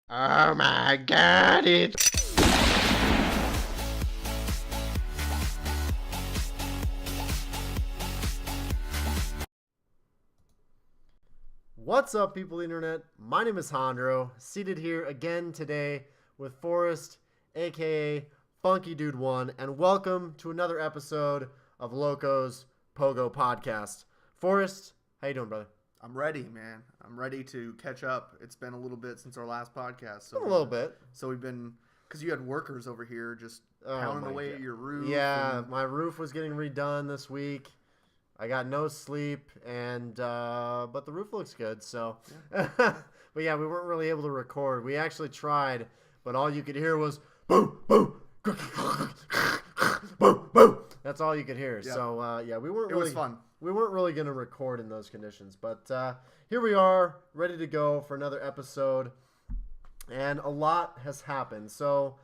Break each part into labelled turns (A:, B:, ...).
A: Oh my god, it's...
B: What's up, people of the internet? My name is Hondro, seated here again today with Forrest, aka Funky Dude 1, and welcome to another episode of Loco's PoGo podcast. Forrest, how you doing, brother?
C: I'm ready, man. I'm ready to catch up. It's been a little bit since our last podcast.
B: A little bit.
C: So we've been, because you had workers over here just pounding away at your roof.
B: Yeah, my roof was getting redone this week. I got no sleep, and but the roof looks good. So, yeah. But yeah, we weren't really able to record. We actually tried, but all you could hear was boom, boom, boom, boom. That's all you could hear. Yeah. So yeah, we weren't. It was
C: fun.
B: We weren't really going to record in those conditions, but here we are, ready to go for another episode, and a lot has happened. So,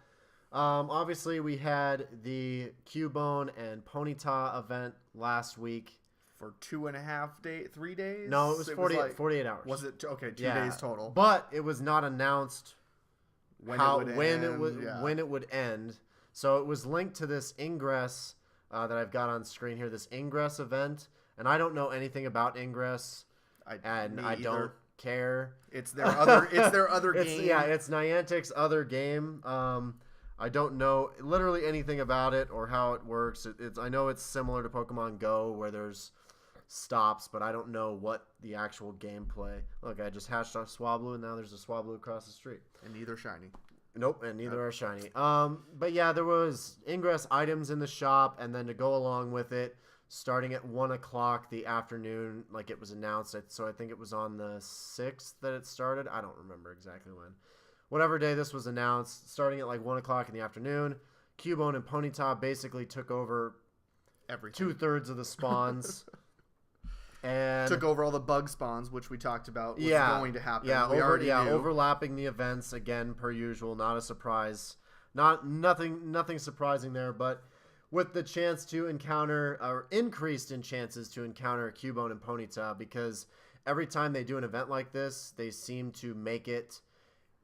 B: obviously, we had the Cubone and Ponyta event last week.
C: For 3 days?
B: No, it was 48 hours.
C: Was it? Okay, 2 days total.
B: But it was not announced when it would end. So it was linked to this Ingress that I've got on screen here, this Ingress event. And I don't know anything about Ingress, I don't care.
C: It's their other game.
B: Yeah, it's Niantic's other game. I don't know literally anything about it or how it works. I know it's similar to Pokemon Go where there's stops, but I don't know what the actual gameplay. Look, I just hatched a Swablu, and now there's a Swablu across the street.
C: And neither shiny.
B: Nope, and neither are shiny. But yeah, there was Ingress items in the shop, and then to go along with it, starting at 1 o'clock the afternoon, like it was announced. So I think it was on the 6th that it started. I don't remember exactly when. Whatever day this was announced, starting at like 1 o'clock in the afternoon, Cubone and Ponyta basically took over
C: everything.
B: 2/3 of the spawns. And
C: took over all the bug spawns, which we talked about was going to happen.
B: Yeah, overlapping the events again per usual. Not a surprise. Nothing surprising there, but with the chance to encounter, or increased in chances to encounter Cubone and Ponyta, because every time they do an event like this, they seem to make it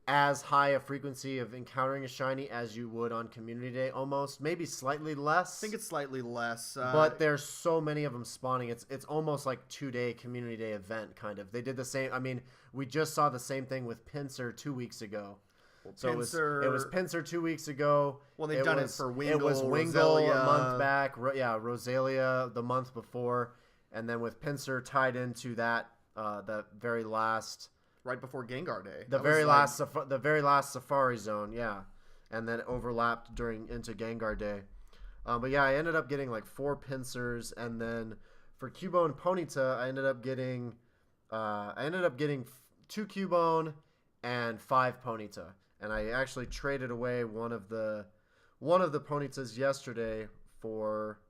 B: as high a frequency of encountering a shiny as you would on Community Day, almost. Maybe slightly less.
C: I think it's slightly less.
B: But there's so many of them spawning. It's almost like 2-day Community Day event, kind of. They did the same. I mean, we just saw the same thing with Pinsir 2 weeks ago. Well, so it was Pinsir 2 weeks ago.
C: Well, they've done it for Wingull.
B: It was Wingull a month back. Rosalia the month before. And then with Pinsir tied into that very last...
C: Right before Gengar Day.
B: The very last Safari Zone, yeah. And then overlapped into Gengar Day. But yeah, I ended up getting like 4 Pinsirs, and then for Cubone and Ponyta, I ended up getting 2 Cubone and 5 Ponyta. And I actually traded away one of the Ponytas yesterday for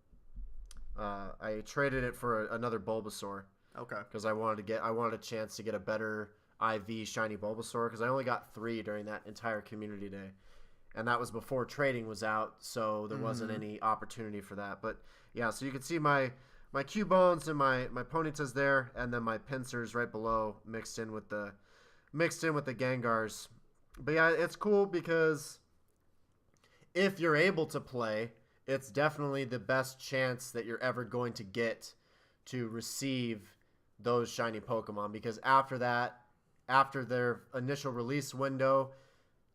B: I traded it for another Bulbasaur.
C: Okay.
B: Because I wanted a chance to get a better IV shiny Bulbasaur, because I only got 3 during that entire Community Day, and that was before trading was out, so there wasn't any opportunity for that. But yeah, so you can see my Cubones and my Ponytas there, and then my Pinsirs right below mixed in with the Gengars. But yeah, it's cool because if you're able to play, it's definitely the best chance that you're ever going to get to receive those shiny Pokemon, because after their initial release window,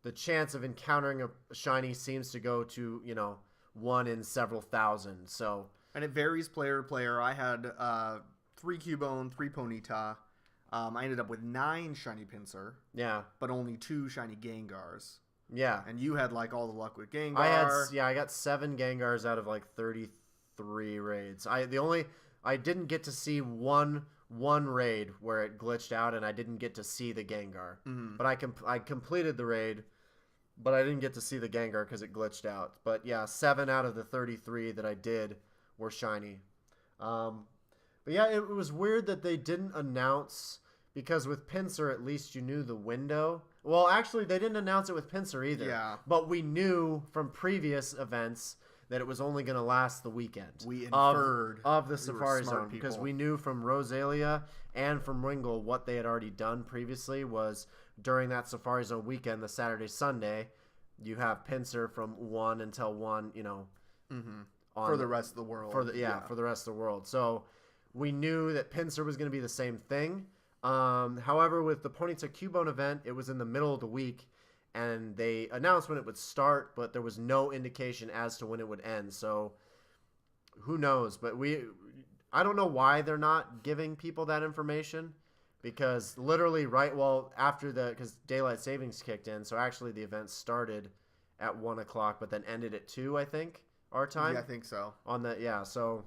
B: the chance of encountering a shiny seems to go to, 1 in several thousand. So,
C: and it varies player to player. I had 3 Cubone, 3 Ponyta. I ended up with 9 shiny Pinsir. Yeah. But only 2 shiny Gengars.
B: Yeah.
C: And you had like all the luck with Gengar.
B: I got 7 Gengars out of like 33 raids. I didn't get to see one raid where it glitched out, and I didn't get to see the Gengar. Mm-hmm. But I completed the raid, but I didn't get to see the Gengar because it glitched out. But yeah, 7 out of the 33 that I did were shiny. But yeah, it was weird that they didn't announce, because with Pinsir at least you knew the window. Well, actually, they didn't announce it with Pinsir either.
C: Yeah.
B: But we knew from previous events that it was only going to last the weekend.
C: We inferred
B: of the Safari Zone, because we knew from Rosalia and from Wingull what they had already done previously was during that Safari Zone weekend, the Saturday, Sunday, you have pincer from 1 until 1,
C: for the rest of the world.
B: For the rest of the world. So we knew that pincer was going to be the same thing. However, with the Ponyta Cubone event, it was in the middle of the week, and they announced when it would start, but there was no indication as to when it would end. So who knows? But I don't know why they're not giving people that information, because literally because daylight savings kicked in, so actually the event started at 1 o'clock, but then ended at 2, I think, our time.
C: Yeah, I think so.
B: So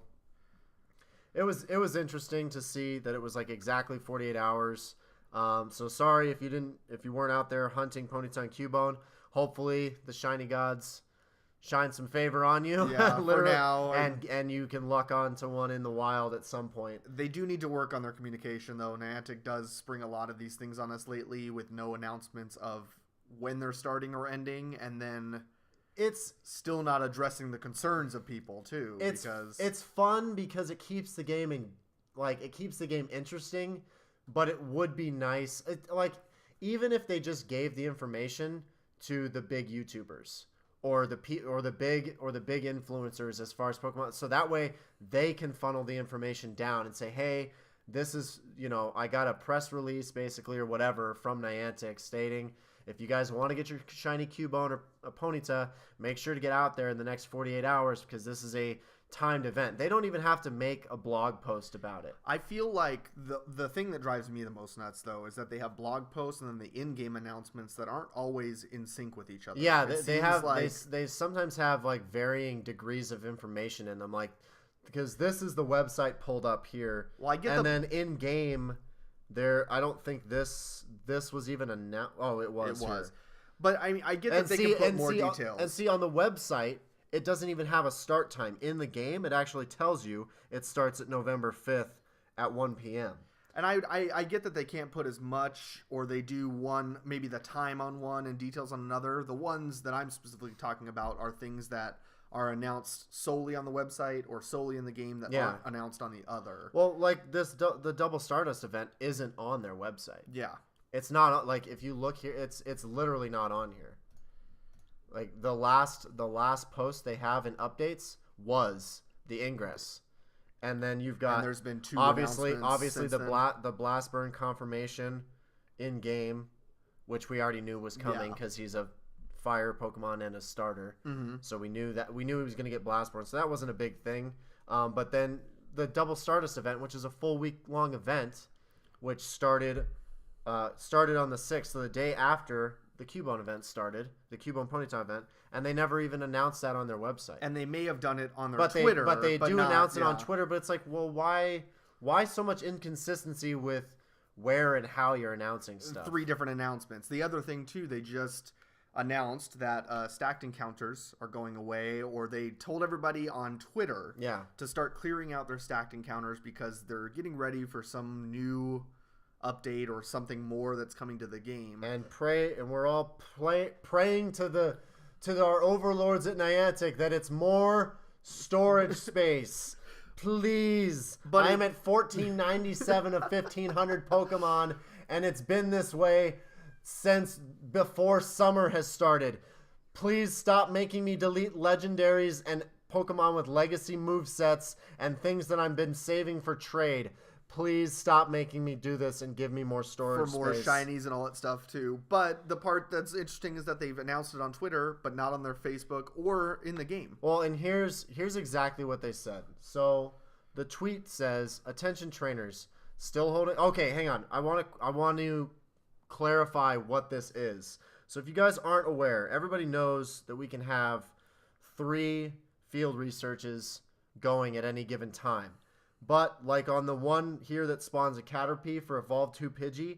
B: it was interesting to see that it was like exactly 48 hours. So sorry if you weren't out there hunting Ponyta and Cubone. Hopefully the shiny gods shine some favor on you,
C: for now,
B: and you can luck onto one in the wild at some point.
C: They do need to work on their communication, though. Niantic does spring a lot of these things on us lately with no announcements of when they're starting or ending, and then it's still not addressing the concerns of people too.
B: It's fun because it keeps the game interesting, but it would be nice, even if they just gave the information to the big YouTubers or the big influencers as far as Pokemon, so that way they can funnel the information down and say, hey, this is, I got a press release basically or whatever from Niantic stating, if you guys want to get your shiny Cubone or a Ponyta, make sure to get out there in the next 48 hours because this is a timed event. They don't even have to make a blog post about it.
C: I feel like the thing that drives me the most nuts, though, is that they have blog posts and then the in-game announcements that aren't always in sync with each other.
B: Yeah, they sometimes have like varying degrees of information in them, because this is the website pulled up here.
C: Well, I get
B: then in-game, I don't think this was even announced. Oh, it was.
C: It was. But I mean, I get that they can put more details.
B: And see, on the website, it doesn't even have a start time. In the game, it actually tells you it starts at November 5th at 1 p.m.
C: And I get that they can't put as much, or they do one, maybe the time on one and details on another. The ones that I'm specifically talking about are things that are announced solely on the website or solely in the game that aren't announced on the other.
B: Well, like the Double Stardust event isn't on their website.
C: Yeah.
B: It's not, like, if you look here, it's literally not on here. Like, the last post they have in updates was the Ingress. And then you've got,
C: and there's been 2
B: obviously
C: since
B: the Blast Burn confirmation in game, which we already knew was coming because he's a fire Pokemon and a starter.
C: Mm-hmm.
B: So we knew he was going to get Blast Burn. So that wasn't a big thing. But then the Double Stardust event, which is a full week-long event, which started on the 6th, so the day after the Cubone event started, the Cubone Ponyta event, and they never even announced that on their website.
C: And they may have done it on their Twitter.
B: But they do announce it on Twitter, but it's like, well, why so much inconsistency with where and how you're announcing stuff?
C: 3 different announcements. The other thing, too, they just announced that stacked encounters are going away, or they told everybody on Twitter to start clearing out their stacked encounters because they're getting ready for some new update or something more that's coming to the game.
B: And we're all praying to our overlords at Niantic that it's more storage space. Please. But I'm at 1497 of 1500 Pokemon, and it's been this way since before summer has started. Please stop making me delete legendaries and Pokemon with legacy movesets and things that I've been saving for trade. Please stop making me do this and give me more storage
C: for more
B: space.
C: shinies and all that stuff too. But the part that's interesting is that they've announced it on Twitter, but not on their Facebook or in the game.
B: Well, and here's exactly what they said. So the tweet says, "Attention trainers, still holding." Okay, hang on. I want to clarify what this is. So if you guys aren't aware, everybody knows that we can have 3 field researches going at any given time. But, like on the one here that spawns a Caterpie for Evolve 2 Pidgey,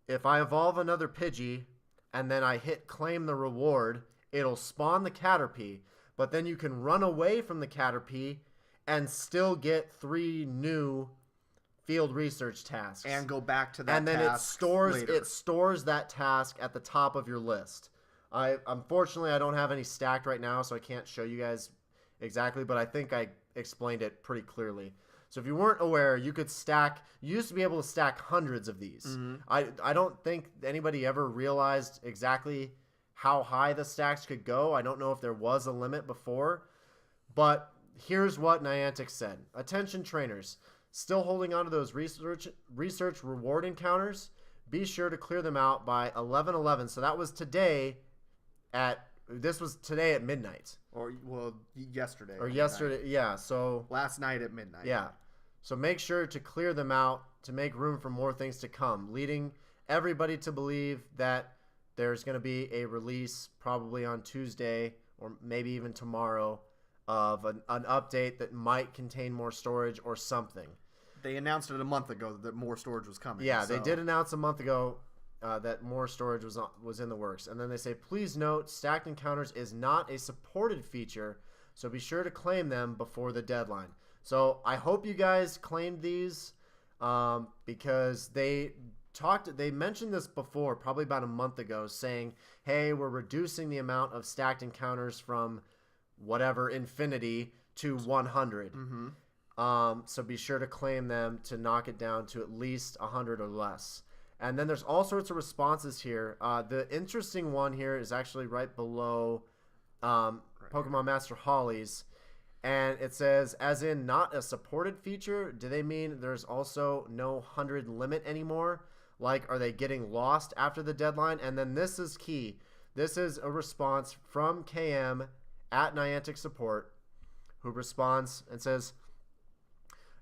B: if I evolve another Pidgey and then I hit claim the reward, it'll spawn the Caterpie, but then you can run away from the Caterpie and still get 3 new field research tasks.
C: And go back to that
B: and then
C: task
B: it stores that task at the top of your list. Unfortunately, I don't have any stacked right now, so I can't show you guys exactly, but I think I explained it pretty clearly. So if you weren't aware, you used to be able to stack hundreds of these. I don't think anybody ever realized exactly how high the stacks could go. I don't know if there was a limit before, but here's what Niantic said. Attention trainers, still holding on to those research reward encounters, be sure to clear them out by 11/11. So that was today at midnight.
C: Yesterday.
B: Or yesterday, yeah. So
C: last night at midnight.
B: Yeah. So make sure to clear them out to make room for more things to come, leading everybody to believe that there's going to be a release probably on Tuesday or maybe even tomorrow of an update that might contain more storage or something.
C: They announced it a month ago that more storage was coming.
B: Yeah, they did announce a month ago that more storage was in the works. And then they say, please note, Stacked Encounters is not a supported feature, so be sure to claim them before the deadline. So I hope you guys claimed these because they mentioned this before, probably about a month ago, saying, hey, we're reducing the amount of Stacked Encounters from whatever infinity to 100. So be sure to claim them to knock it down to at least 100 or less. And then there's all sorts of responses here. The interesting one here is actually right below Pokemon Master Holly's. And it says, as in not a supported feature, do they mean there's also no 100 limit anymore? Like, are they getting lost after the deadline? And then this is key. This is a response from KM at Niantic Support, who responds and says,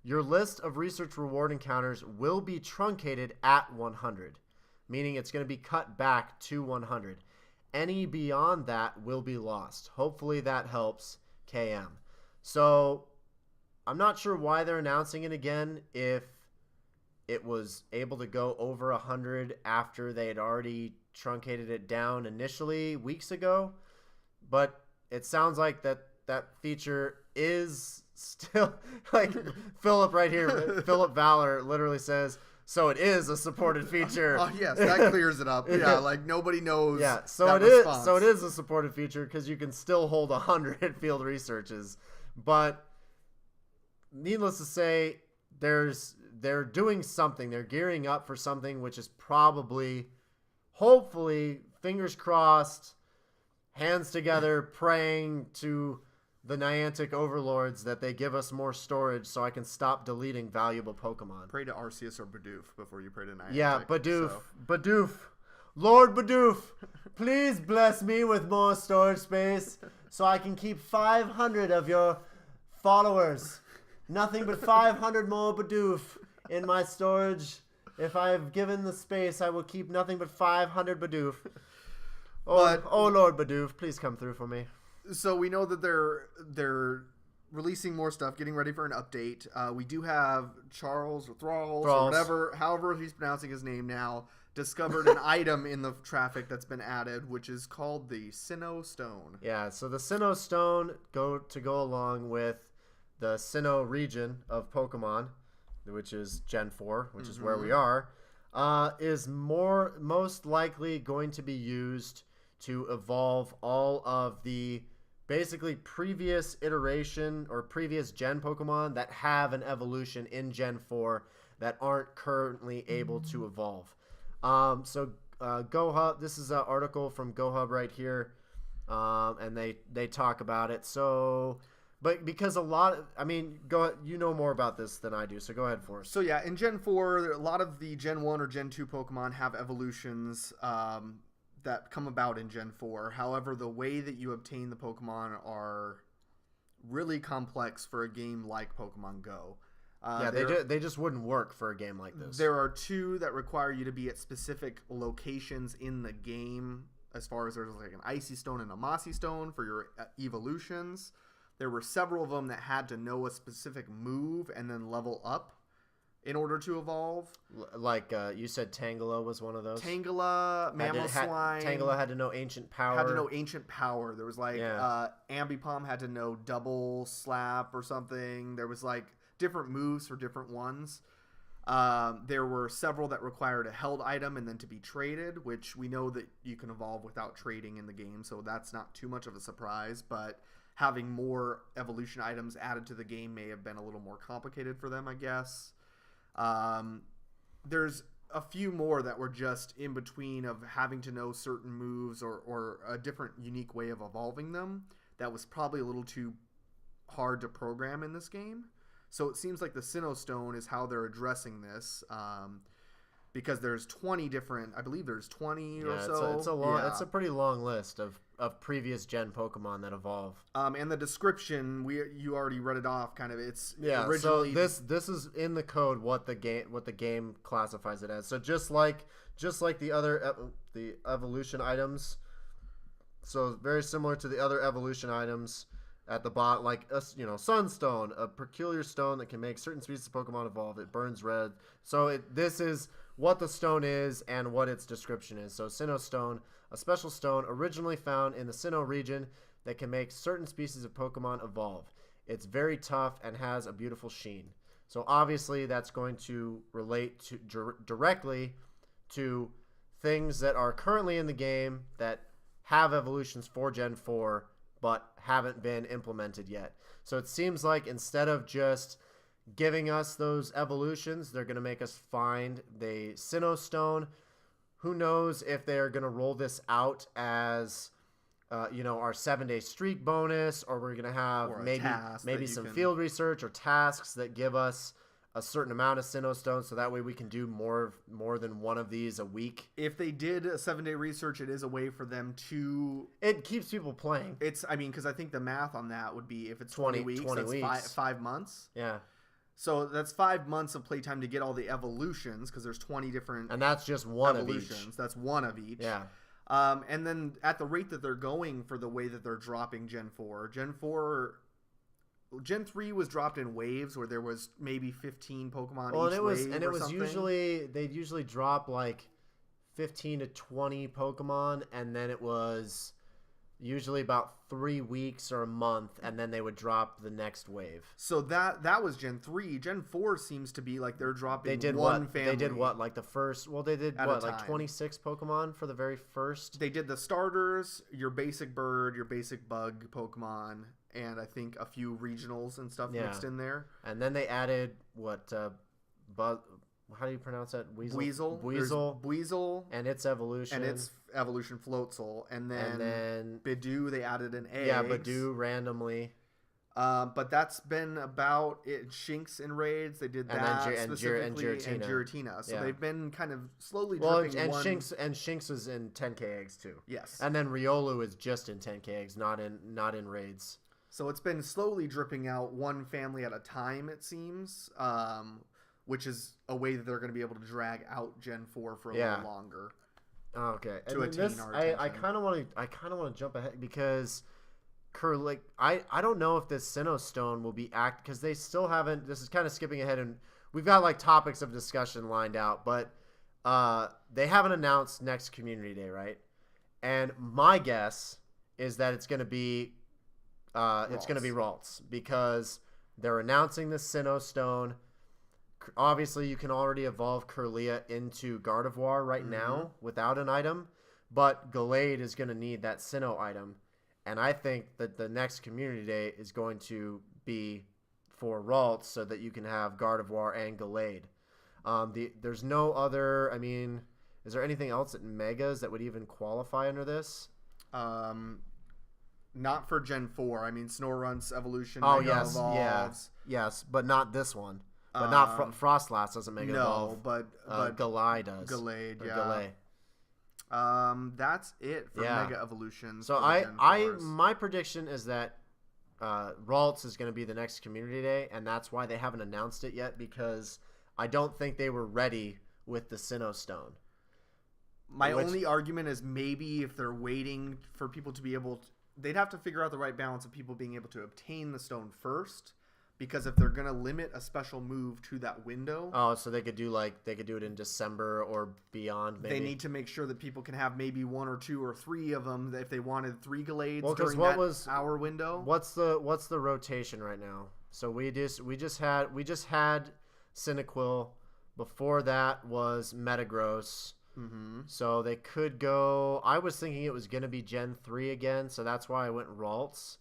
B: your list of research reward encounters will be truncated at 100, meaning it's going to be cut back to 100. Any beyond that will be lost. Hopefully that helps KM. So I'm not sure why they're announcing it again if it was able to go over 100 after they had already truncated it down initially weeks ago. But it sounds like that feature is still, like Philip right here, Philip Valor literally says, so it is a supported feature.
C: Oh yes, that clears it up. Yeah, like nobody knows.
B: Yeah, so it is. So it is a supported feature because you can still hold 100 field researches. But needless to say, they're doing something. They're gearing up for something, which is probably, hopefully, fingers crossed, hands together, praying to the Niantic overlords that they give us more storage so I can stop deleting valuable Pokemon.
C: Pray to Arceus or Bidoof before you pray to Niantic.
B: Yeah, Bidoof. Lord Bidoof, please bless me with more storage space so I can keep 500 of your followers. Nothing but 500 more Bidoof in my storage. If I've given the space, I will keep nothing but 500 Bidoof. Oh Lord Bidoof, please come through for me.
C: So we know that they're releasing more stuff, getting ready for an update. We do have Charles or Thralls or whatever, however he's pronouncing his name now, discovered an item in the traffic that's been added, which is called the SinnohStone.
B: Yeah, so the SinnohStone go along with the Sinnoh region of Pokemon, which is Gen 4, which is where we are, is most likely going to be used to evolve all of the basically previous iteration or previous Gen Pokemon that have an evolution in Gen 4 that aren't currently able to evolve. So GoHub, this is an article from GoHub right here, and they talk about it. So, but because you know more about this than I do, so go ahead for us.
C: So yeah, in Gen 4, a lot of the Gen 1 or Gen 2 Pokemon have evolutions that come about in Gen 4. However, the way that you obtain the Pokemon are really complex for a game like Pokemon Go.
B: They just wouldn't work for a game like this.
C: There are two that require you to be at specific locations in the game, as far as there's like an Icy Stone and a Mossy Stone for your evolutions. There were several of them that had to know a specific move and then level up in order to evolve.
B: Like you said, Tangela was one of those.
C: Tangela, Mamoswine.
B: Tangela had to know Ancient Power.
C: There was like Ambipom had to know Double Slap or something. There was like different moves for different ones. There were several that required a held item and then to be traded, which we know that you can evolve without trading in the game, so that's not too much of a surprise. But having more evolution items added to the game may have been a little more complicated for them, I guess. There's a few more that were just in between of having to know certain moves or a different unique way of evolving them that was probably a little too hard to program in this game. So it seems like the SinnohStone is how they're addressing this, because there's 20 different, I believe there's 20 or so.
B: It's a pretty long list of previous gen Pokemon that evolve.
C: And the description, you already read it off. Kind of, it's
B: originally. So this is in the code what the game classifies it as. So just like the other the evolution items. So very similar to the other evolution items. At the bottom, like Sunstone, a peculiar stone that can make certain species of Pokemon evolve. It burns red. So this is what the stone is and what its description is. So SinnohStone, a special stone originally found in the Sinnoh region that can make certain species of Pokemon evolve. It's very tough and has a beautiful sheen. So obviously that's going to relate to directly to things that are currently in the game that have evolutions for Gen 4 but haven't been implemented yet. So it seems like instead of just giving us those evolutions, they're going to make us find the SinnohStone. Who knows if they're going to roll this out as, our 7-day streak bonus, or we're going to have maybe some field research or tasks that give us a certain amount of SinnohStone, so that way we can do more than one of these a week.
C: If they did a 7-day research, it is a way for them to...
B: It keeps people playing.
C: Because I think the math on that would be if it's 20 weeks, that's 5 months.
B: Yeah.
C: So that's 5 months of playtime to get all the evolutions, because there's 20 different...
B: And that's just one
C: evolutions. Of each. That's one of each.
B: Yeah.
C: And then at the rate that they're going for the way that they're dropping Gen 4, Gen 3 was dropped in waves where there was maybe 15 Pokemon each wave.
B: And it was they'd usually drop like 15 to 20 Pokemon, and then it was usually about 3 weeks or a month, and then they would drop the next wave.
C: So that was Gen 3. Gen 4 seems to be like they're dropping family.
B: They did what? Like the first... Well, they did what? Like 26 Pokemon for the very first?
C: They did the starters, your basic bird, your basic bug Pokemon, and I think a few regionals and stuff mixed in there.
B: And then they added how do you pronounce that?
C: Weasel. Buizel.
B: And its evolution.
C: And its evolution Floatzel. And then Bidoof, they added an egg.
B: Yeah, Bidoof randomly.
C: But that's been about it. Shinx in raids, they did that specifically, and Giratina. So they've been kind of slowly dripping
B: Shinx was in 10k eggs too.
C: Yes.
B: And then Riolu is just in 10k eggs, not in raids.
C: So it's been slowly dripping out one family at a time, it seems, which is a way that they're going to be able to drag out Gen 4 for a little longer.
B: Okay.
C: To attain our attention.
B: I kind of want to jump ahead because I don't know if this SinnohStone will be because they still haven't. This is kind of skipping ahead, and we've got like topics of discussion lined out, but they haven't announced next Community Day, right? And my guess is that it's going to be Ralts, because they're announcing the SinnohStone. Obviously, you can already evolve Kirlia into Gardevoir right now without an item, but Gallade is going to need that Sinnoh item, and I think that the next Community Day is going to be for Ralts so that you can have Gardevoir and Gallade. There's no other... I mean, is there anything else at Megas that would even qualify under this?
C: Not for Gen 4. I mean, Snorunt's evolution
B: evolves. Yes, but not this one. But not Frostlass doesn't Mega Evolve.
C: But
B: Gallade does.
C: Gallade, that's it for Mega Evolutions.
B: So my prediction is that Ralts is going to be the next Community Day, and that's why they haven't announced it yet, because I don't think they were ready with the SinnohStone.
C: My only argument is maybe if they're waiting for people to be able to, they'd have to figure out the right balance of people being able to obtain the stone first, because if they're going to limit a special move to that window...
B: Oh, so they could do it in December or beyond, maybe?
C: They need to make sure that people can have maybe 1 or 2 or 3 of them if they wanted 3 Gallades during that hour window.
B: What's the rotation right now? So we just had Cyndaquil. Before that was Metagross.
C: Mm-hmm.
B: So they could go... I was thinking it was going to be Gen 3 again, so that's why I went Ralts.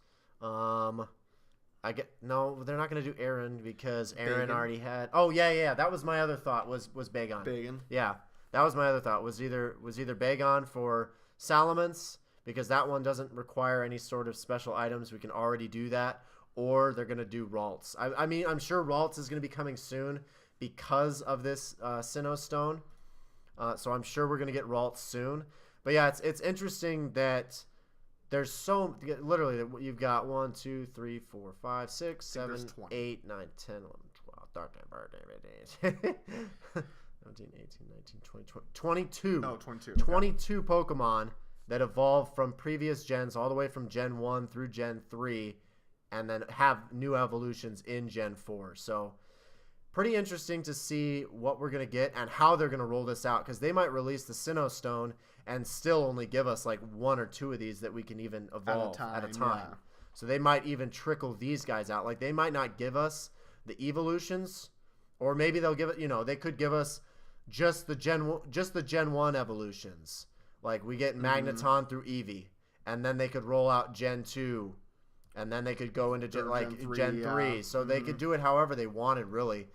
B: I get no. They're not gonna do Aaron because Aaron
C: Bagan.
B: already had. Oh yeah. That was my other thought. Was Bagon.
C: Bagan.
B: Yeah, that was my other thought. Was either Bagon for Salamence because that one doesn't require any sort of special items. We can already do that, or they're gonna do Ralts. I mean, I'm sure Ralts is gonna be coming soon because of this SinnohStone. So I'm sure we're gonna get Ralts soon. But yeah, it's interesting that. There's so literally you've got 1, 2, 3, 4, 5, 6, 7, 8, 9, 10, 11, 12, 13, 17, 18, 19, 20, 22.
C: Oh, 22.
B: 22 Pokemon that evolved from previous gens all the way from Gen 1 through Gen 3 and then have new evolutions in Gen 4. So pretty interesting to see what we're going to get and how they're going to roll this out because they might release the SinnohStone and still only give us like 1 or 2 of these that we can even evolve at a time. Yeah. So they might even trickle these guys out. Like they might not give us the evolutions, or maybe they'll give it. They could give us just the Gen 1 evolutions. Like we get Magneton through Eevee, and then they could roll out Gen 2, and then they could go into Gen 3. Yeah. So they could do it however they wanted. Really,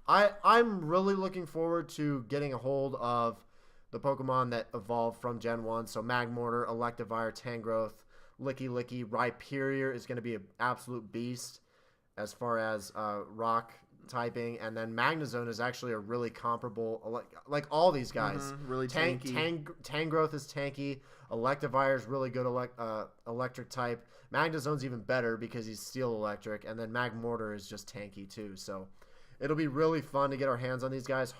B: I'm really looking forward to getting a hold of the Pokemon that evolved from Gen 1. So Magmortar, Electivire, Tangrowth, Licky, Rhyperior is going to be an absolute beast as far as rock typing. And then Magnezone is actually a really comparable, like all these guys.
C: Really tanky.
B: Tangrowth is tanky. Electivire is really good electric type. Magnezone's even better because he's steel electric. And then Magmortar is just tanky too. So it'll be really fun to get our hands on these guys.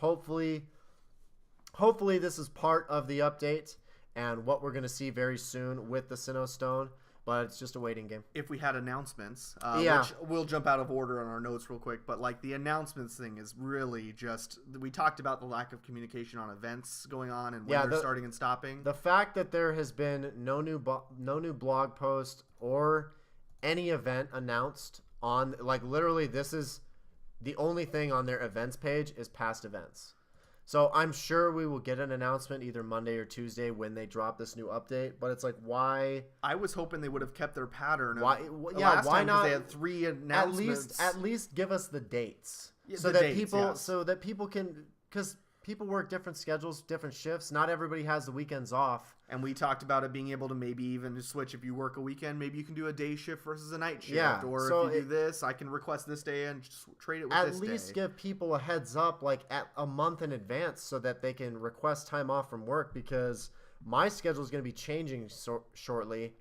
B: Hopefully this is part of the update and what we're going to see very soon with the SinnohStone, but it's just a waiting game.
C: If we had announcements, which we'll jump out of order on our notes real quick, but like the announcements thing is really just, we talked about the lack of communication on events going on and when they're starting and stopping.
B: The fact that there has been no new blog post or any event announced on, like literally this is the only thing on their events page is past events. So I'm sure we will get an announcement either Monday or Tuesday when they drop this new update. But it's like, why?
C: I was hoping they would have kept their pattern.
B: Why?
C: Last
B: why
C: time,
B: not?
C: They had 3 announcements.
B: At least give us the dates,
C: so
B: that people can, because people work different schedules, different shifts. Not everybody has the weekends off.
C: And we talked about it being able to maybe even switch. If you work a weekend, maybe you can do a day shift versus a night shift.
B: Yeah,
C: or
B: so
C: if you do this, I can request this day and just trade it with this day.
B: At least give people a heads up like at a month in advance so that they can request time off from work, because my schedule is going to be changing shortly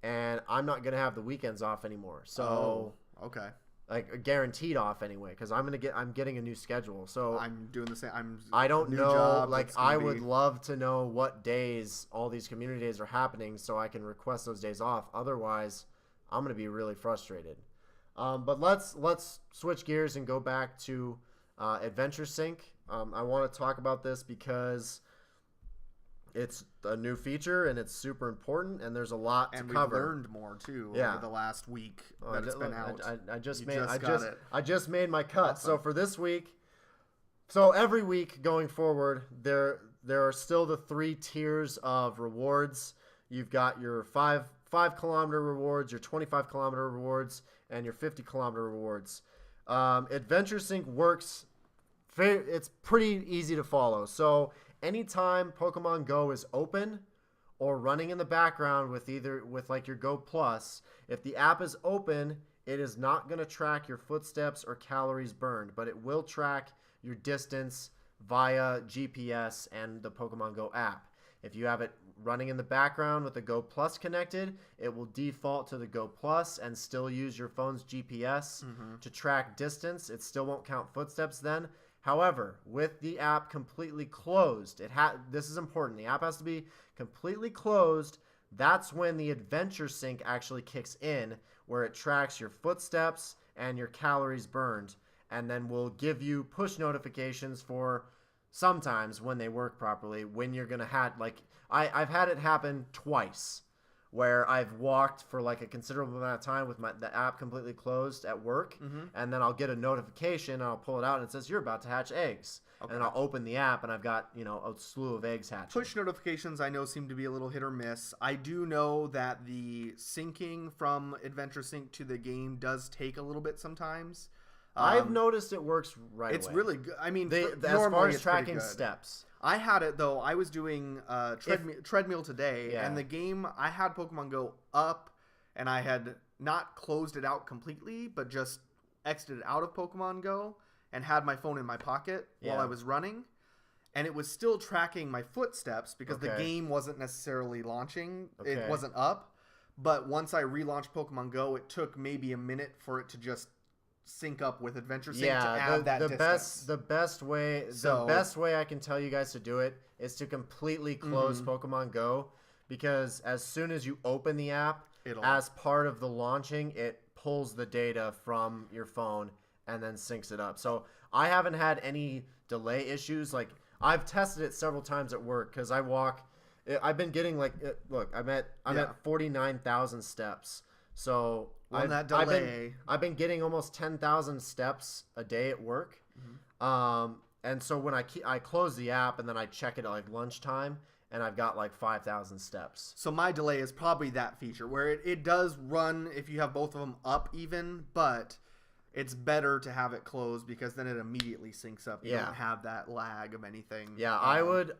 B: and I'm not going to have the weekends off anymore. So,
C: okay.
B: Like guaranteed off anyway, because I'm getting a new schedule. So
C: I'm doing the same.
B: I don't know. Like I would love to know what days all these community days are happening, so I can request those days off. Otherwise, I'm gonna be really frustrated. But let's switch gears and go back to Adventure Sync. I want to talk about this because it's a new feature and it's super important, and there's a lot to cover.
C: And we've learned more too over the last week that it's been out.
B: I just made my cut. Awesome. So for this week, so every week going forward, there are still the 3 tiers of rewards. You've got your 5-kilometer rewards, your 25-kilometer rewards, and your 50-kilometer rewards. Adventure Sync works. It's pretty easy to follow. So anytime Pokemon Go is open or running in the background with like your Go Plus, if the app is open, it is not going to track your footsteps or calories burned, but it will track your distance via GPS and the Pokemon Go app. If you have it running in the background with the Go Plus connected, it will default to the Go Plus and still use your phone's GPS to track distance. It still won't count footsteps then. However, with the app completely closed, this is important. The app has to be completely closed. That's when the Adventure Sync actually kicks in, where it tracks your footsteps and your calories burned, and then will give you push notifications for sometimes when they work properly, when you're going to have, like, I've had it happen twice, where I've walked for like a considerable amount of time with the app completely closed at work, and then I'll get a notification and I'll pull it out and it says you're about to hatch eggs. Okay. And I'll open the app and I've got, a slew of eggs hatching.
C: Push notifications I know seem to be a little hit or miss. I do know that the syncing from Adventure Sync to the game does take a little bit sometimes.
B: I've noticed it works right
C: It's
B: away.
C: really good. I mean,
B: as far as tracking steps.
C: I had it, though. I was doing treadmill today, and the game, I had Pokemon Go up, and I had not closed it out completely, but just exited out of Pokemon Go and had my phone in my pocket while I was running. And it was still tracking my footsteps because the game wasn't necessarily launching. Okay. It wasn't up. But once I relaunched Pokemon Go, it took maybe a minute for it to just sync up with Adventure Sync to add that distance.
B: The best way I can tell you guys to do it is to completely close Pokemon Go, because as soon as you open the app, as part of the launching, it pulls the data from your phone and then syncs it up. So I haven't had any delay issues. Like, I've tested it several times at work because I've been getting I'm at 49,000 steps. So I've been getting almost 10,000 steps a day at work. And so when I close the app and then I check it at like lunchtime, and I've got like 5,000 steps.
C: So my delay is probably that feature where it does run if you have both of them up even, but it's better to have it closed because then it immediately syncs up. You don't have that lag of anything.
B: Yeah, I would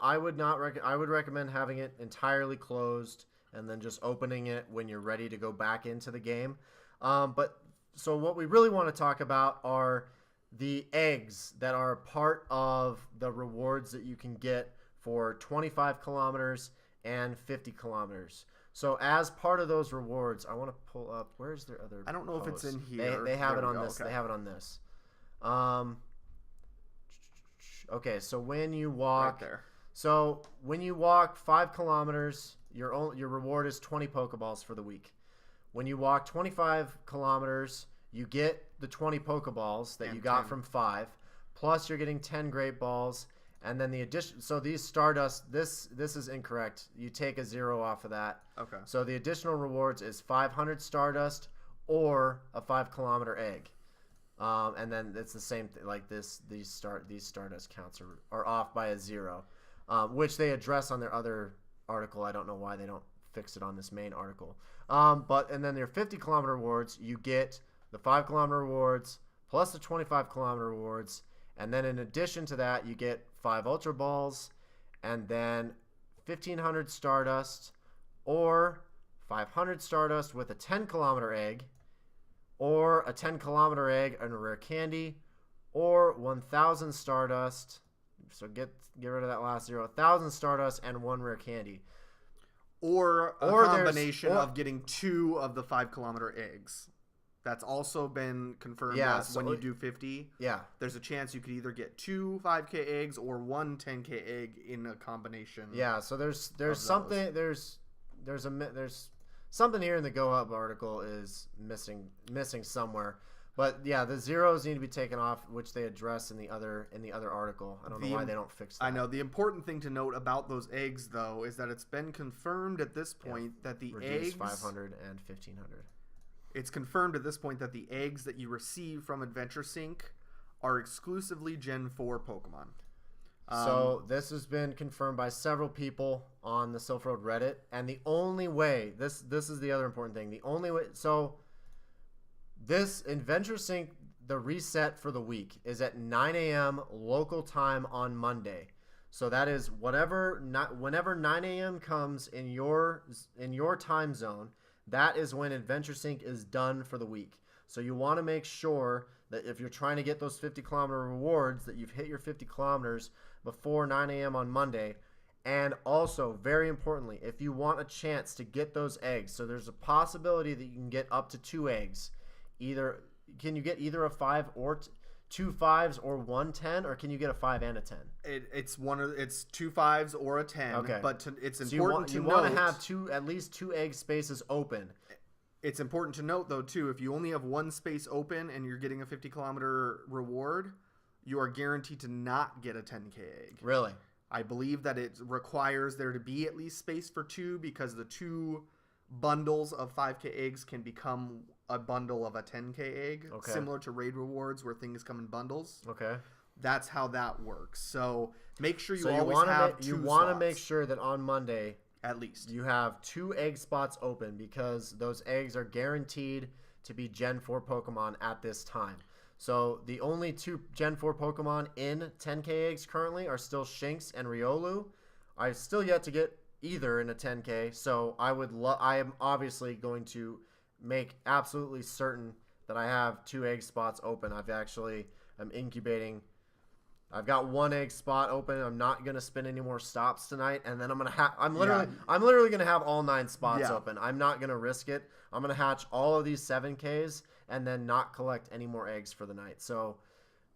B: recommend having it entirely closed and then just opening it when you're ready to go back into the game. But so what we really want to talk about are the eggs that are part of the rewards that you can get for 25 kilometers and 50 kilometers. So as part of those rewards, I want to pull up, where's their other
C: I don't know
B: post?
C: if it's in here.
B: They have it on this. Okay. They have it on this. Okay, so when you walk,
C: right there.
B: So when you walk 5 kilometers, your reward is 20 Pokeballs for the week. When you walk 25 kilometers, you get the 20 Pokeballs that you got from 5, plus you're getting 10 Great Balls. And then the addition, so these Stardust, this is incorrect. You take a 0 off of that. Okay. So the additional rewards is 500 Stardust or a 5-kilometer egg. And then it's the same thing. Like these Stardust counts are off by a 0, which they address on their other article. I don't know why they don't fix it on this main article. And then their 50-kilometer rewards, you get the 5-kilometer rewards plus the 25-kilometer rewards. And then in addition to that, you get 5 Ultra Balls, and then 1,500 Stardust, or 500 Stardust with a 10-kilometer egg, or a 10-kilometer egg and a rare candy, or 1,000 Stardust. So get rid of that last 0. 1,000 Stardust and 1 rare candy.
C: Or a combination of getting 2 of the 5-kilometer eggs. That's also been confirmed when you do 50. Yeah. There's a chance you could either get 2 5K eggs or 1 10K egg in a combination.
B: Yeah, so there's something there's something here in the Go Up article is missing somewhere. But yeah, the zeros need to be taken off, which they address in the other article. I don't know why they don't fix that.
C: I know. The important thing to note about those eggs, though, is that it's been confirmed at this point that the eggs
B: 500 and 1,500.
C: It's confirmed at this point that the eggs that you receive from Adventure Sync are exclusively Gen 4 Pokemon.
B: So this has been confirmed by several people on the Silph Road Reddit, and the only way this is the other important thing. The only way this Adventure Sync, the reset for the week is at 9 a.m. local time on Monday. So that is whenever 9 a.m. comes in your time zone. That is when Adventure Sync is done for the week. So you want to make sure that if you're trying to get those 50-kilometer rewards, that you've hit your 50 kilometers before 9 a.m. on Monday. And also, very importantly, if you want a chance to get those eggs, so there's a possibility that you can get up to 2 eggs. Can you get either a 5 or 2 5s or 1 10, or can you get a 5 and a 10?
C: It's 2 5s or a 10. Okay, but it's important to note
B: you want to have at least 2 egg spaces open.
C: It's important to note, though, too, if you only have 1 space open and you're getting a 50-kilometer reward, you are guaranteed to not get a 10K egg.
B: Really?
C: I believe that it requires there to be at least space for 2 because the 2 bundles of 5K eggs can become a bundle of a 10K egg, similar to raid rewards where things come in bundles.
B: Okay.
C: That's how that works. So make sure you
B: always have two slots. You want to make sure that on Monday,
C: at least,
B: you have 2 egg spots open because those eggs are guaranteed to be Gen 4 Pokemon at this time. So the only 2 Gen 4 Pokemon in 10K eggs currently are still Shinx and Riolu. I've still yet to get either in a 10K, so I am obviously going to make absolutely certain that I have 2 egg spots open. I'm incubating. I've got 1 egg spot open. I'm not gonna spin any more stops tonight, and then I'm literally gonna have all 9 spots open. I'm not gonna risk it. I'm gonna hatch all of these 7Ks and then not collect any more eggs for the night. So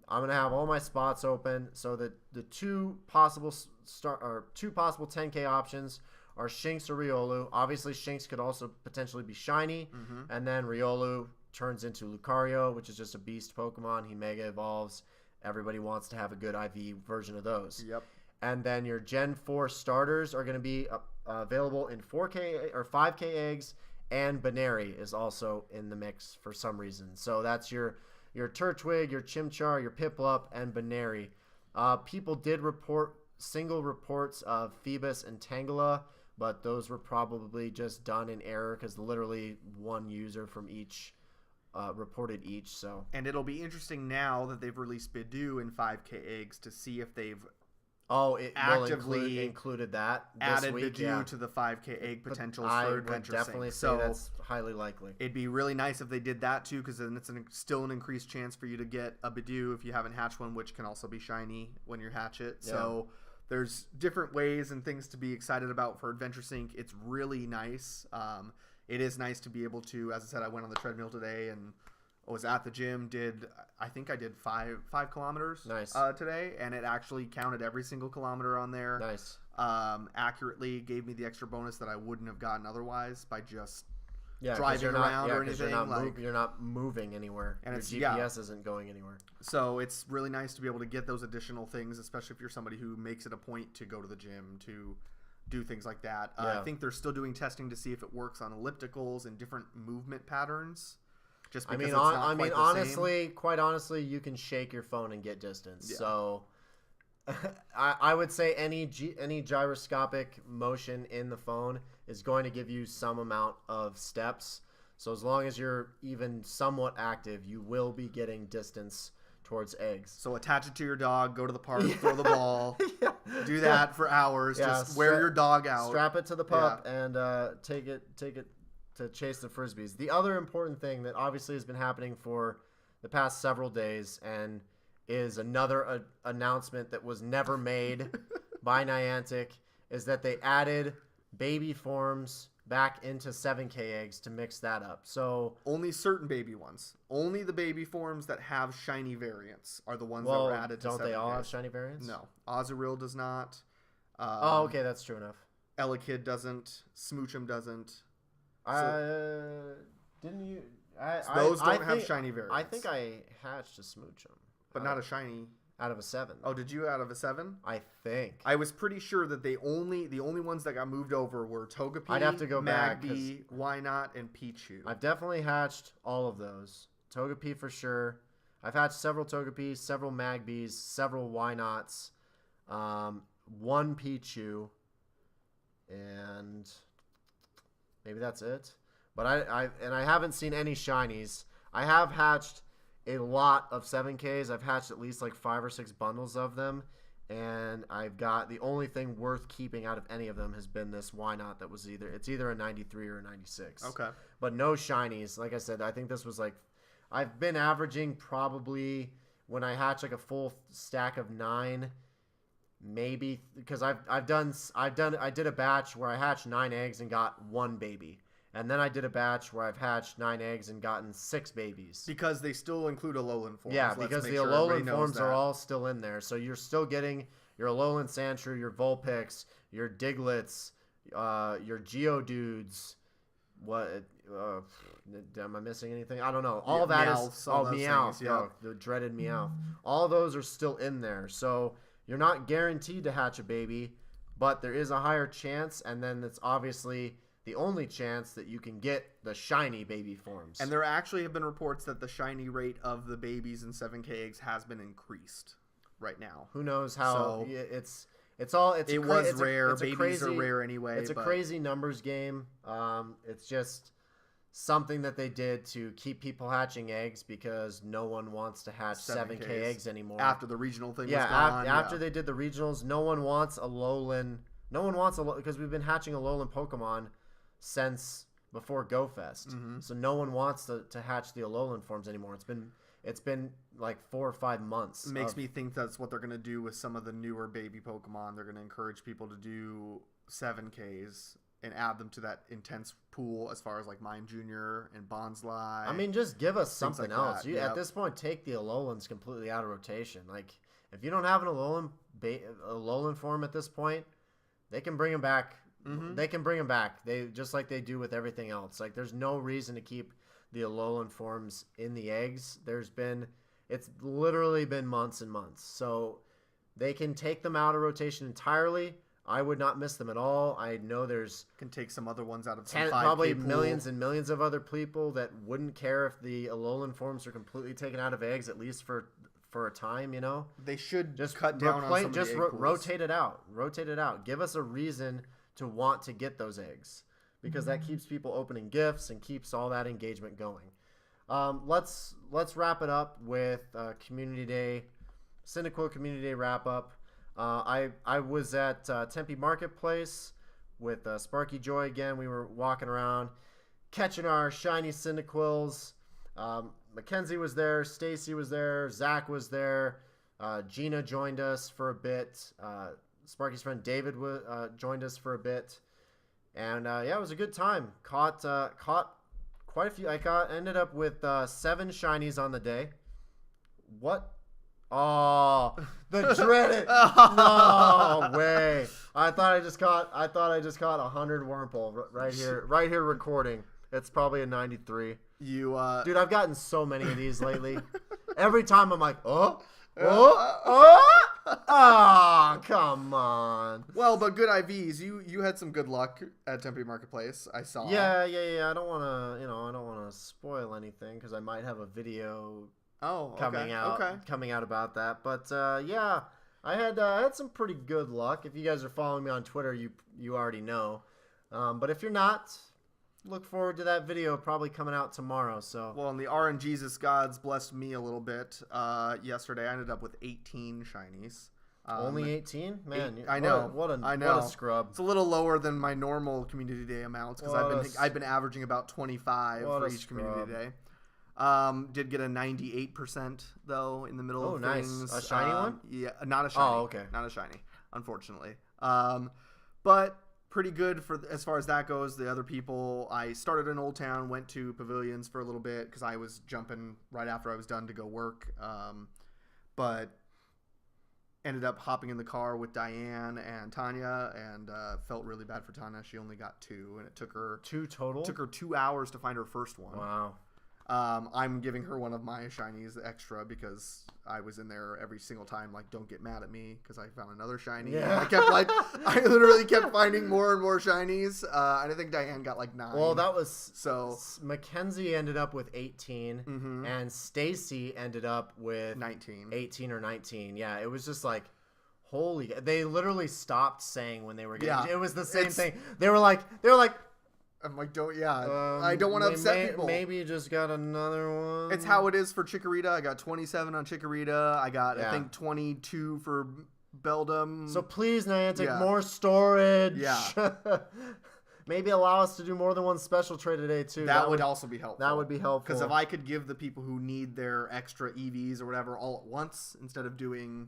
B: I'm gonna have all my spots open. So that the 2 possible 10K options are Shinx or Riolu. Obviously, Shinx could also potentially be shiny, and then Riolu turns into Lucario, which is just a beast Pokemon. He Mega Evolves. Everybody wants to have a good IV version of those.
C: Yep.
B: And then your Gen 4 starters are going to be available in 4K or 5K eggs, and Baneri is also in the mix for some reason. So that's your Turtwig, your Chimchar, your Piplup, and Baneri. People did report single reports of Phoebus and Tangela, but those were probably just done in error because literally one user from each reported each. So,
C: and it'll be interesting now that they've released Bidoof in 5K eggs to see if they've
B: actively included that this
C: added
B: week,
C: Bidoof to the 5K egg potentials for Adventure Sync.
B: I would definitely say that's highly likely.
C: It'd be really nice if they did that too, because then it's still an increased chance for you to get a Bidoof if you haven't hatched one, which can also be shiny when you hatch it. Yeah. So there's different ways and things to be excited about for Adventure Sync. It's really nice. It is nice to be able to, as I said, I went on the treadmill today and was at the gym. I think I did 5 kilometers today, and it actually counted every single kilometer on there.
B: Nice.
C: Accurately gave me the extra bonus that I wouldn't have gotten otherwise by just
B: Yeah,
C: driving around or anything.
B: You're not moving anywhere. And your GPS isn't going anywhere.
C: So it's really nice to be able to get those additional things, especially if you're somebody who makes it a point to go to the gym to do things like that. I think they're still doing testing to see if it works on ellipticals and different movement patterns. Just because
B: quite honestly, you can shake your phone and get distance. Yeah. So I would say any gyroscopic motion in the phone is going to give you some amount of steps. So as long as you're even somewhat active, you will be getting distance towards eggs.
C: So attach it to your dog, go to the park, throw the ball, do that for hours. Just wear your dog out.
B: Strap it to the pup and take it to chase the frisbees. The other important thing that obviously has been happening for the past several days and is another announcement that was never made by Niantic is that they added baby forms back into 7K eggs to mix that up. So
C: only certain baby ones. Only the baby forms that have shiny variants are the ones that were added to 7K.
B: Don't they all have shiny variants?
C: No. Azurill does not.
B: Okay, that's true enough.
C: Elekid doesn't. Smoochum doesn't.
B: Didn't you?
C: Those don't have shiny variants.
B: I think I hatched a Smoochum.
C: But not a shiny.
B: Out of a 7.
C: Oh, did you out of a 7?
B: I think.
C: I was pretty sure that the only ones that got moved over were Togepi,
B: I'd have to go
C: Magby, Wynot, and Pichu.
B: I've definitely hatched all of those. Togepi for sure. I've hatched several Togepis, several Magbys, several Wynots, 1 Pichu, and maybe that's it. But I haven't seen any shinies. I have hatched a lot of 7Ks. I've hatched at least like 5 or 6 bundles of them, and I've got the only thing worth keeping out of any of them has been this Wynot that was either a 93 or a 96.
C: Okay.
B: But no shinies. Like I said, I think this was like I've been averaging probably when I hatch like a full stack of 9, maybe because I did a batch where I hatched 9 eggs and got 1 baby. And then I did a batch where I've hatched 9 eggs and gotten 6 babies.
C: Because they still include Alolan forms.
B: Yeah, because the Alolan forms are all still in there. So you're still getting your Alolan Sandshrew, your Vulpix, your Diglets, your Geodudes. What? Am I missing anything? I don't know. All that is... Oh, Meowth. Yeah. The dreaded Meowth. All those are still in there. So you're not guaranteed to hatch a baby, but there is a higher chance. And then it's obviously... the only chance that you can get the shiny baby forms.
C: And there actually have been reports that the shiny rate of the babies in 7K eggs has been increased right now.
B: Who knows how?
C: So,
B: it's
C: rare. Babies
B: crazy,
C: are rare anyway.
B: It's a crazy numbers game. It's just something that they did to keep people hatching eggs because no one wants to hatch 7K eggs anymore.
C: After the regional thing was gone.
B: After they did the regionals, no one wants Alolan. No one wants because we've been hatching Alolan Pokemon since before GoFest.
C: Mm-hmm.
B: So no one wants to hatch the Alolan forms anymore. It's been like 4 or 5 months.
C: It makes me think that's what they're going to do with some of the newer baby Pokemon. They're going to encourage people to do 7Ks and add them to that intense pool as far as like Mine Jr. and Bonsly.
B: I mean, just give us something
C: like
B: else.
C: that.
B: At this point, take the Alolans completely out of rotation. Like, if you don't have an Alolan form at this point, they can bring them back. Mm-hmm. They can bring them back. They just like they do with everything else. Like, there's no reason to keep the Alolan forms in the eggs. It's literally been months and months. So they can take them out of rotation entirely. I would not miss them at all. I know can take some other ones out of probably millions and millions of other people that wouldn't care if the Alolan forms are completely taken out of eggs, at least for a time.
C: They should
B: just
C: cut down on some
B: just
C: of the egg
B: rotate it out. Rotate it out. Give us a reason to want to get those eggs because that keeps people opening gifts and keeps all that engagement going. Let's wrap it up with Community Day, Cyndaquil Community Day wrap up. I was at Tempe Marketplace with Sparky Joy again. We were walking around, catching our shiny Cyndaquils. Mackenzie was there, Stacy was there, Zach was there, Gina joined us for a bit. Sparky's friend David joined us for a bit, and it was a good time. Caught quite a few. Ended up with 7 shinies on the day. What? Oh, the dreaded! No way! I thought I just caught 100 Wurmple right here recording. It's probably a 93.
C: Dude,
B: I've gotten so many of these lately. Every time I'm like, oh, come on.
C: Well, but good IVs. You had some good luck at Tempe Marketplace. I saw.
B: Yeah. I don't want to spoil anything because I might have a video. Coming out about that. But I had some pretty good luck. If you guys are following me on Twitter, you already know. But if you're not, look forward to that video probably coming out tomorrow. So
C: and the RNGesus gods blessed me a little bit. Yesterday I ended up with 18 shinies.
B: Only 18? Man,
C: I know.
B: What a scrub.
C: It's a little lower than my normal community day amounts because I've been averaging about 25 for each community day. Did get a 98% though in the middle of things.
B: Nice. A shiny one?
C: Yeah, not a shiny.
B: Oh, okay.
C: Not a shiny, unfortunately. But pretty good for as far as that goes. The other people, I started in Old Town, went to Pavilions for a little bit because I was jumping right after I was done to go work. But ended up hopping in the car with Diane and Tanya and felt really bad for Tanya. She only got 2 and it took her
B: 2 total.
C: Took her 2 hours to find her first one.
B: Wow.
C: I'm giving her one of my shinies extra because I was in there every single time. Like, don't get mad at me because I found another shiny.
B: Yeah.
C: I literally kept finding more and more shinies. And I think Diane got like 9.
B: Well, Mackenzie ended up with 18, and Stacy ended up with 18 or 19. Yeah, it was just like, holy! They literally stopped saying when they were getting. Yeah, it was the same thing. They were like.
C: I'm like, I don't want to upset people.
B: Maybe you just got another one.
C: It's how it is for Chikorita. I got 27 on Chikorita. I got, I think, 22 for Beldum.
B: So please, Niantic, more storage.
C: Yeah.
B: Maybe allow us to do more than one special trade today, too.
C: That would also be helpful.
B: That would be helpful.
C: Because if I could give the people who need their extra EVs or whatever all at once instead of doing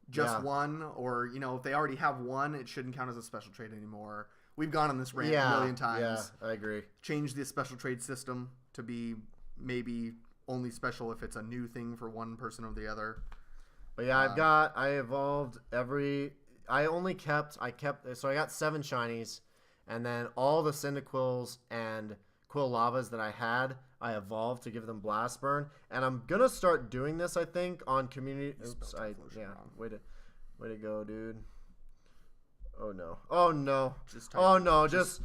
C: just one, or, if they already have one, it shouldn't count as a special trade anymore. We've gone on this rant a million times.
B: Yeah, I agree.
C: Change the special trade system to be maybe only special if it's a new thing for one person or the other.
B: But yeah, I evolved I got 7 shinies, and then all the Cyndaquils and Quillavas that I had, I evolved to give them Blast Burn, and I'm gonna start doing this. I think on community. Oops, way to go, dude. Oh no. Oh no.
C: Just
B: Oh no. Just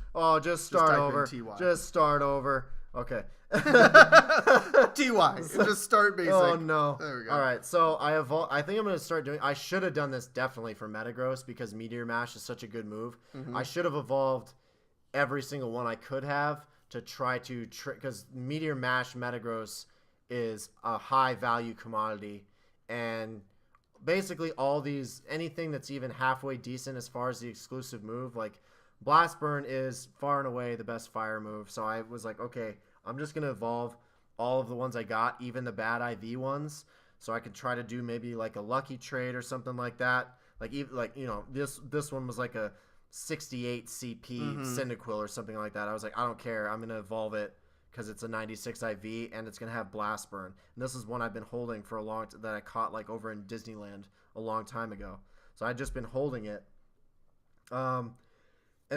B: start over. Just start over. Okay.
C: TY. Just start basic.
B: Oh no.
C: There we go.
B: All right. So I think I'm gonna start doing. I should have done this definitely for Metagross because Meteor Mash is such a good move. I should have evolved every single one I could have to try to because Meteor Mash Metagross is a high value commodity, and basically all these anything that's even halfway decent as far as the exclusive move, like Blast Burn is far and away the best fire move. So I was like, okay, I'm just gonna evolve all of the ones I got, even the bad IV ones, so I could try to do maybe like a lucky trade or something like that. Like even this one was like a 68 CP Cyndaquil or something like that. I was like, I don't care, I'm gonna evolve it because it's a 96 IV and it's gonna have Blast Burn. And this is one I've been holding for a long that I caught like over in Disneyland a long time ago. So I've just been holding it. And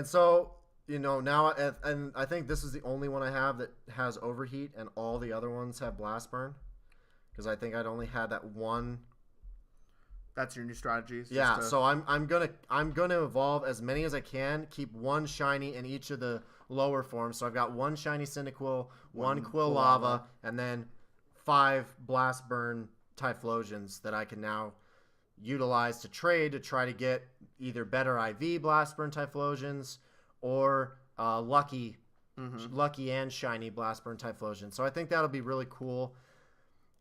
B: so now and I think this is the only one I have that has Overheat, and all the other ones have Blast Burn because I think I'd only had that one.
C: That's your new strategy.
B: Yeah, so I'm gonna evolve as many as I can. Keep one shiny in each of the lower forms. So I've got one shiny Cyndaquil, one Quilava, and then 5 Blast Burn Typhlosions that I can now utilize to trade to try to get either better IV Blast Burn Typhlosions or lucky and shiny Blast Burn Typhlosion. So I think that'll be really cool.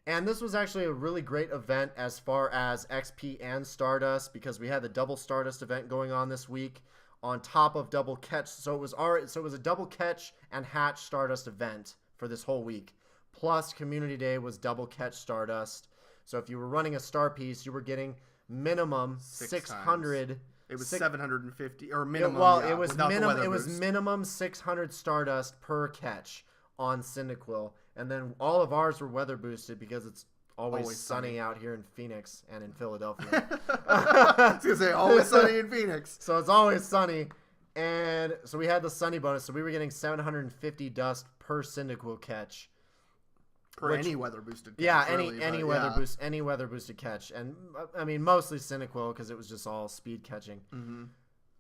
B: And this was actually a really great event as far as XP and Stardust because we had the double Stardust event going on this week on top of double catch. So it was a double catch and hatch Stardust event for this whole week. Plus Community Day was double catch Stardust. So if you were running a star piece, you were getting minimum 600.
C: It was 750 or minimum.
B: It was minimum 600 Stardust per catch on Cyndaquil. And then all of ours were weather boosted because it's always sunny out here in Phoenix and in Philadelphia.
C: I was going to say, always sunny in Phoenix.
B: So it's always sunny. And so we had the sunny bonus. So we were getting 750 dust per Cyndaquil catch.
C: Any weather boosted catch.
B: Yeah, any weather boosted catch. And I mean, mostly Cyndaquil because it was just all speed catching. Mm-hmm.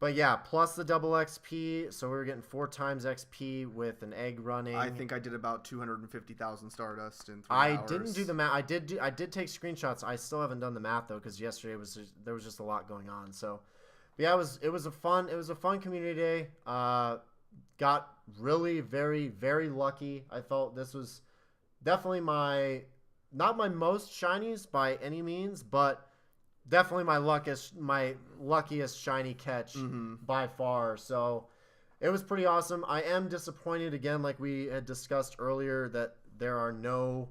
B: But yeah, plus the double XP, so we were getting 4 times XP with an egg running.
C: I think I did about 250,000 Stardust in 3 hours.
B: I didn't do the math. I did take screenshots. I still haven't done the math though because yesterday there was just a lot going on. So, but yeah, it was a fun community day. Got really very very lucky. I felt this was definitely not my most shinies by any means, but definitely my luckiest shiny catch by far. So it was pretty awesome. I am disappointed again, like we had discussed earlier, that there are no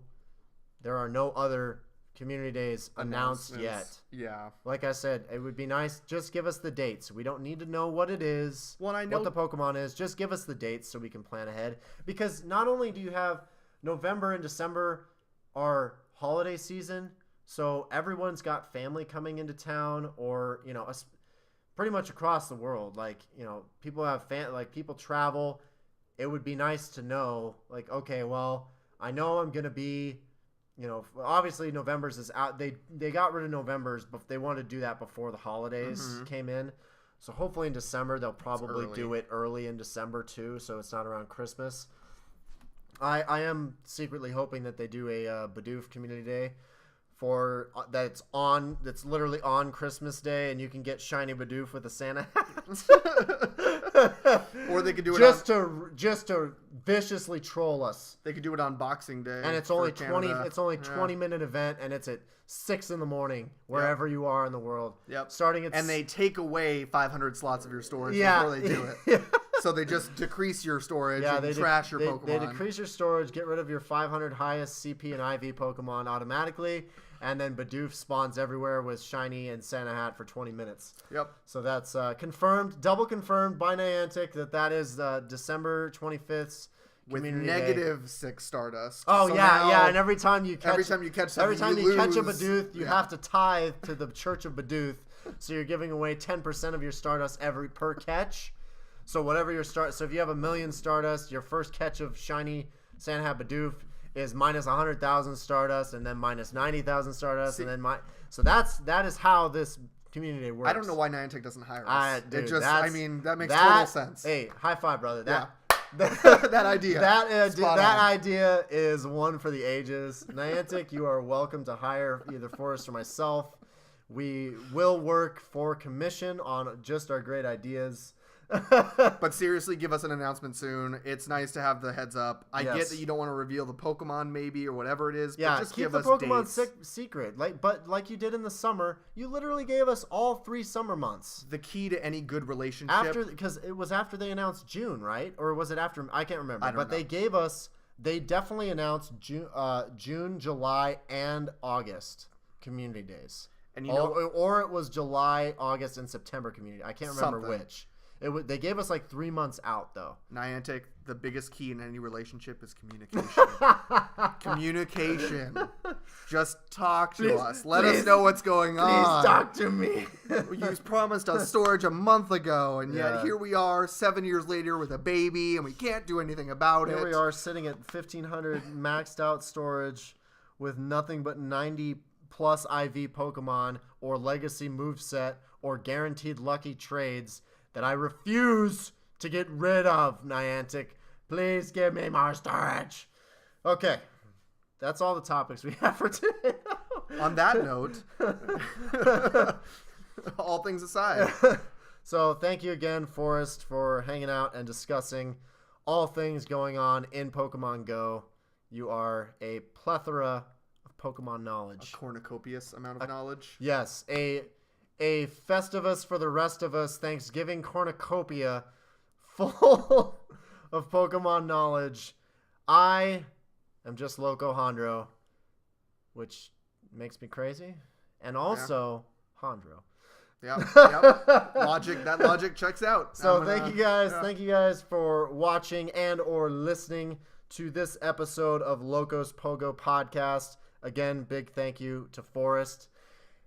B: other community days announced yet.
C: Yeah.
B: Like I said, it would be nice. Just give us the dates. We don't need to know what it is.
C: Well, I know
B: what the Pokemon is. Just give us the dates so we can plan ahead. Because not only do you have November and December are holiday season, so everyone's got family coming into town, or pretty much across the world. Like people have people travel. It would be nice to know, like, okay, well, I know I'm gonna be, obviously November's is out. They got rid of November's, but they wanted to do that before the holidays came in. So hopefully in December they'll probably do it early in December too, so it's not around Christmas. I am secretly hoping that they do a Bidoof Community Day for that's literally on Christmas Day, and you can get shiny Bidoof with a Santa hat.
C: Or they could do it
B: just to viciously troll us.
C: They could do it on Boxing Day,
B: and it's only 20-minute event, and it's at 6 in the morning wherever you are in the world.
C: Yep.
B: And
C: they take away 500 slots of your storage before they do it. So they just decrease your storage and trash your Pokemon.
B: They decrease your storage, get rid of your 500 highest CP and IV Pokemon automatically, and then Bidoof spawns everywhere with shiny and Santa hat for 20 minutes.
C: Yep.
B: So that's confirmed, double confirmed by Niantic that is December 25th.
C: With -6 Stardust.
B: Oh, so yeah. And every time you catch
C: something,
B: a Bidoof, you have to tithe to the Church of Bidoof. So you're giving away 10% of your Stardust per catch. So whatever your so if you have 1,000,000 Stardust, your first catch of shiny Santa hat Bidoof is minus 100,000 Stardust, and then minus 90,000 Stardust, and then so that is how this Community Day works.
C: I don't know why Niantic doesn't hire us.
B: Dude,
C: that makes total sense.
B: Hey, high five, brother.
C: That idea.
B: That idea is one for the ages. Niantic, you are welcome to hire either Forrest or myself. We will work for commission on just our great ideas.
C: But seriously, give us an announcement soon. It's nice to have the heads up. I get that you don't want to reveal the Pokemon maybe or whatever it is.
B: Yeah,
C: but just
B: keep
C: give
B: the
C: us
B: Pokemon secret. But like you did in the summer, you literally gave us all 3 summer months.
C: The key to any good relationship.
B: Because it was after they announced June, right? Or was it after? I can't remember.
C: But
B: they gave us. They definitely announced June, July, and August community days. And or it was July, August, and September community. I can't remember which. They gave us like 3 months out, though.
C: Niantic, the biggest key in any relationship is communication. Communication. Just talk to us. Let us know what's going on.
B: Please talk to me.
C: You promised us storage a month ago, and yet here we are 7 years later with a baby, and we can't do anything about it.
B: Here we are sitting at 1,500 maxed out storage with nothing but 90-plus IV Pokemon or Legacy moveset or guaranteed lucky trades that I refuse to get rid of, Niantic. Please give me more storage. Okay. That's all the topics we have for today.
C: On that note, all things aside.
B: So thank you again, Forrest, for hanging out and discussing all things going on in Pokemon Go. You are a plethora of Pokemon knowledge.
C: A cornucopious amount of knowledge.
B: Yes, a Festivus for the rest of us Thanksgiving cornucopia full of Pokemon knowledge. I am just Loco Hondro, which makes me crazy, and also Hondro.
C: Yep. That logic checks out.
B: So thank you guys. Yeah. Thank you guys for watching and or listening to this episode of Loco's PoGo podcast. Again, big thank you to Forrest.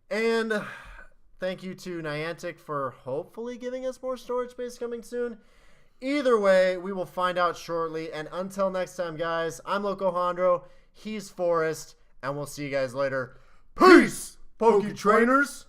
B: And thank you to Niantic for hopefully giving us more storage space coming soon. Either way, we will find out shortly. And until next time, guys, I'm Loco Hondro. He's Forrest. And we'll see you guys later. Peace, Poke Trainers.